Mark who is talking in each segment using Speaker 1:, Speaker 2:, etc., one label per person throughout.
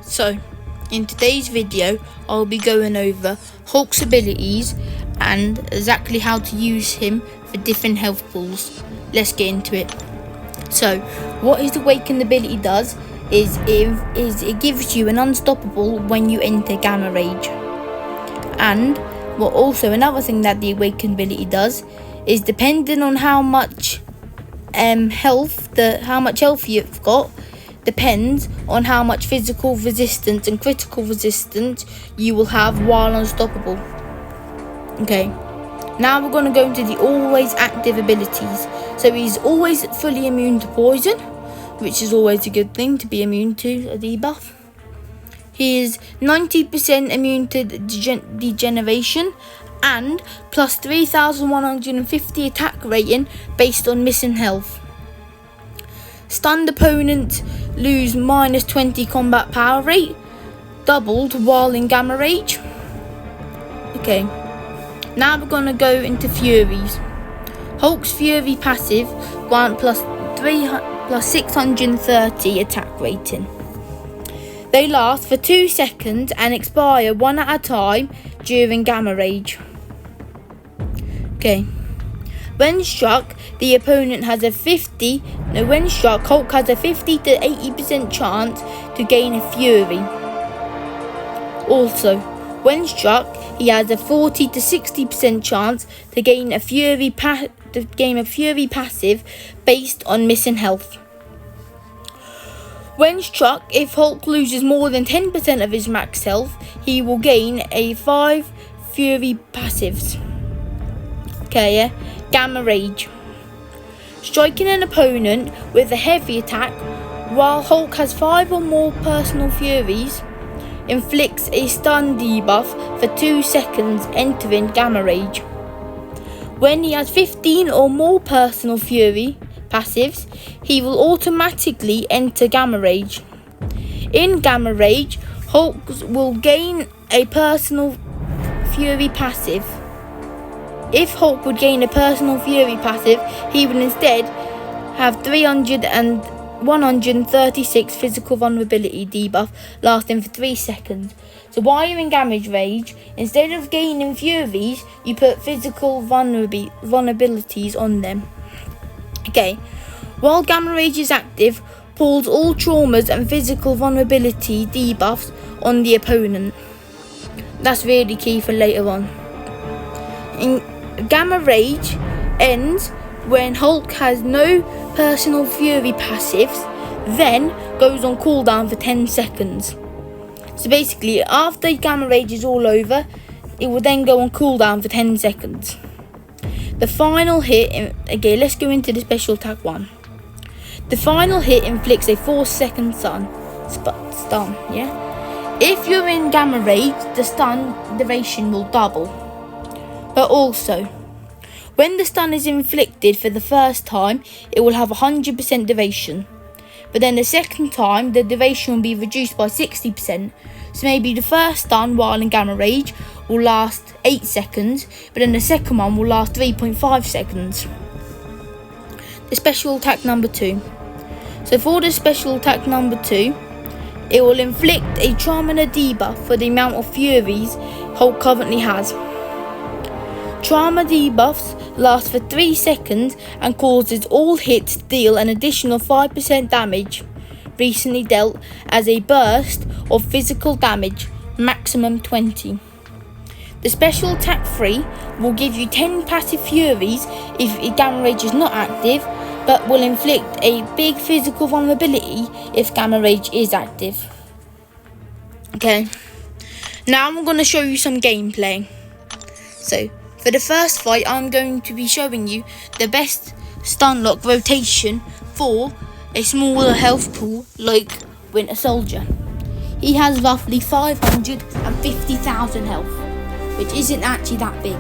Speaker 1: So, in today's video, I'll be going over Hulk's abilities and exactly how to use him for different health pools. Let's get into it. So, what his Awakened ability does is it gives you an unstoppable when you enter Gamma Rage. And what also another thing that the Awakened ability does is, depending on how much health you've got, depends on how much physical resistance and critical resistance you will have while unstoppable. Okay, now we're going to go into the always active abilities. So he's always fully immune to poison, which is always a good thing to be immune to a debuff. He is 90% immune to degeneration and plus 3150 attack rating based on missing health. Stunned opponents lose minus 20 combat power rate, doubled while in Gamma Rage. Okay, now we're going to go into Furies. Hulk's Fury passive grant plus 630 attack rating. They last for 2 seconds and expire one at a time during Gamma Rage. Okay. When struck, the opponent has Hulk has a 50 to 80% chance to gain a Fury. Also, when struck, he has a 40 to 60% chance to gain a Fury passive based on missing health. When struck, if Hulk loses more than 10% of his max health, he will gain a 5 Fury passives. Okay, yeah. Gamma Rage. Striking an opponent with a heavy attack while Hulk has 5 or more personal Furies inflicts a stun debuff for 2 seconds entering Gamma Rage. When he has 15 or more personal Fury passives, he will automatically enter Gamma Rage. In Gamma Rage, Hulk will gain a personal Fury passive. If Hulk would gain a personal Fury passive, he would instead have 136 physical vulnerability debuff lasting for 3 seconds. So while you're in Gamma Rage, instead of gaining Furies, you put physical vulnerabilities on them. Okay, while Gamma Rage is active, pulls all traumas and physical vulnerability debuffs on the opponent. That's really key for later on. Gamma Rage ends when Hulk has no personal Fury passives, then goes on cooldown for 10 seconds. So basically, after Gamma Rage is all over, it will then go on cooldown for 10 seconds. The final hit, again, let's go into the special attack 1. The final hit inflicts a 4-second stun, yeah? If you're in Gamma Rage, the stun duration will double. But also, when the stun is inflicted for the first time, it will have 100% duration. But then the second time, the duration will be reduced by 60%. So maybe the first stun while in Gamma Rage will last 8 seconds, but then the second one will last 3.5 seconds. The special attack number 2. So for the special attack number 2, it will inflict a trauma debuff for the amount of Furies Hulk currently has. Trauma debuffs last for 3 seconds and causes all hits to deal an additional 5% damage recently dealt as a burst of physical damage, maximum 20. The special attack 3 will give you 10 passive Furies if Gamma Rage is not active, but will inflict a big physical vulnerability if Gamma Rage is active. Okay, now I'm going to show you some gameplay. So, for the first fight, I'm going to be showing you the best stun lock rotation for a smaller health pool like Winter Soldier. He has roughly 550,000 health, which isn't actually that big.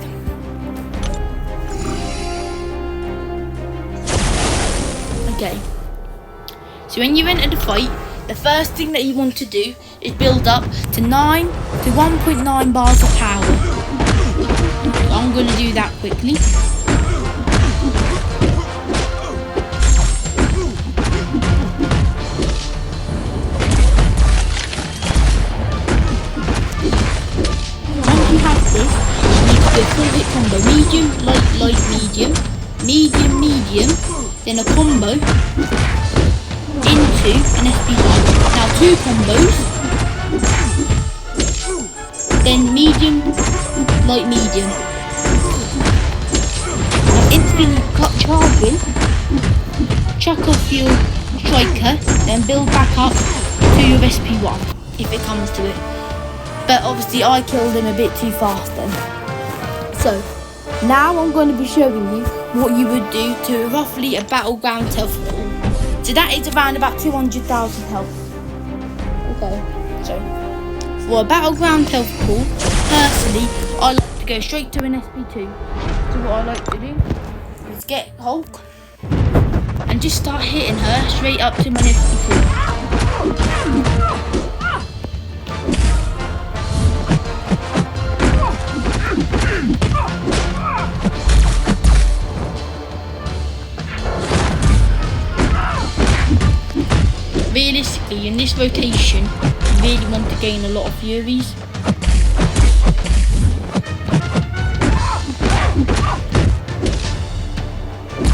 Speaker 1: Okay, so when you enter the fight, the first thing that you want to do is build up to 1.9 bars of power. I'm going to do that quickly. then a combo into an SP1. Now 2 combos, then medium, light medium. Now instantly charging, chuck off your striker, then build back up to your SP1 if it comes to it. But obviously I killed him a bit too fast then. So now I'm going to be showing you what you would do to roughly a battleground health pool. So that is around about 200,000 health. Okay, so for a battleground health pool, personally, I like to go straight to an SP2. So what I like to do is get Hulk and just start hitting her straight up to my SP2. Realistically, in this rotation, you really want to gain a lot of Furies.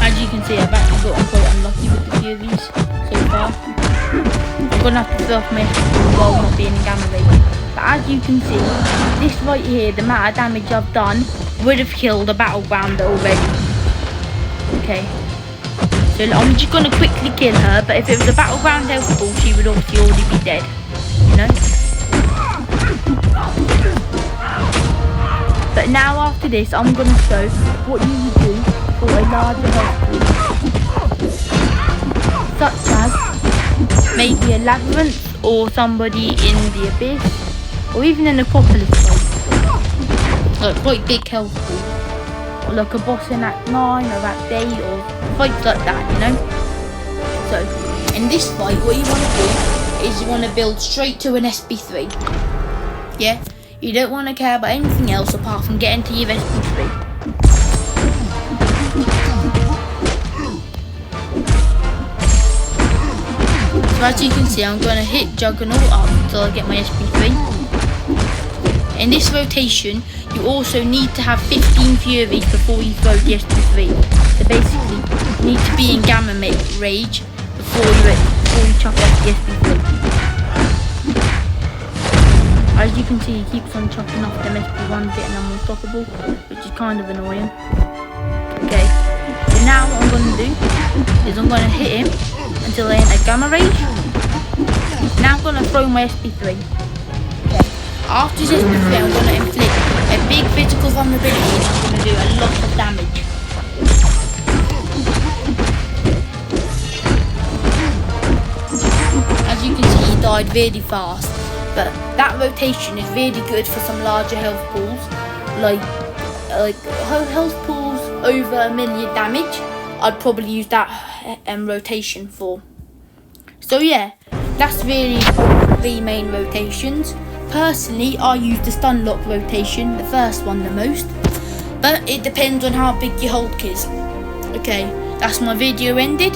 Speaker 1: As you can see, I've actually gotten quite unlucky with the Furies so far. I'm going to have to throw off my SP while not being in gamma ray. But as you can see, this right here, the amount of damage I've done would have killed a battleground already. Okay. So I'm just going to quickly kill her, but if it was a battleground health pool, she would obviously already be dead, you know? But now after this, I'm going to show what you would do for a larger health pool. Such as maybe a labyrinth, or somebody in the abyss, or even an Acropolis fight. Like quite big health pool. Or like a boss in Act 9 or Act 8 or fights like that, you know. So in this fight, what you want to do is you want to build straight to an SP3. Yeah, you don't want to care about anything else apart from getting to your SP3. So as you can see, I'm going to hit Juggernaut up until I get my SP3. In this rotation, you also need to have 15 Furies before you throw the SP3. So basically, you need to be in Gamma Rage before you chuck off the SP3. As you can see, he keeps on chucking off them SP1s, getting them unstoppable, which is kind of annoying. Okay, so now what I'm going to do is I'm going to hit him until I enter Gamma Rage. Now I'm going to throw my SP3. After this SP3, I'm going to inflict a big physical vulnerability and I'm going to do a lot of damage. As you can see, he died really fast, but that rotation is really good for some larger health pools, like health pools over 1 million damage. I'd probably use that rotation for. So yeah, that's really the main rotations. Personally, I use the stun lock rotation, the first one the most, but it depends on how big your Hulk is. Okay, that's my video ended.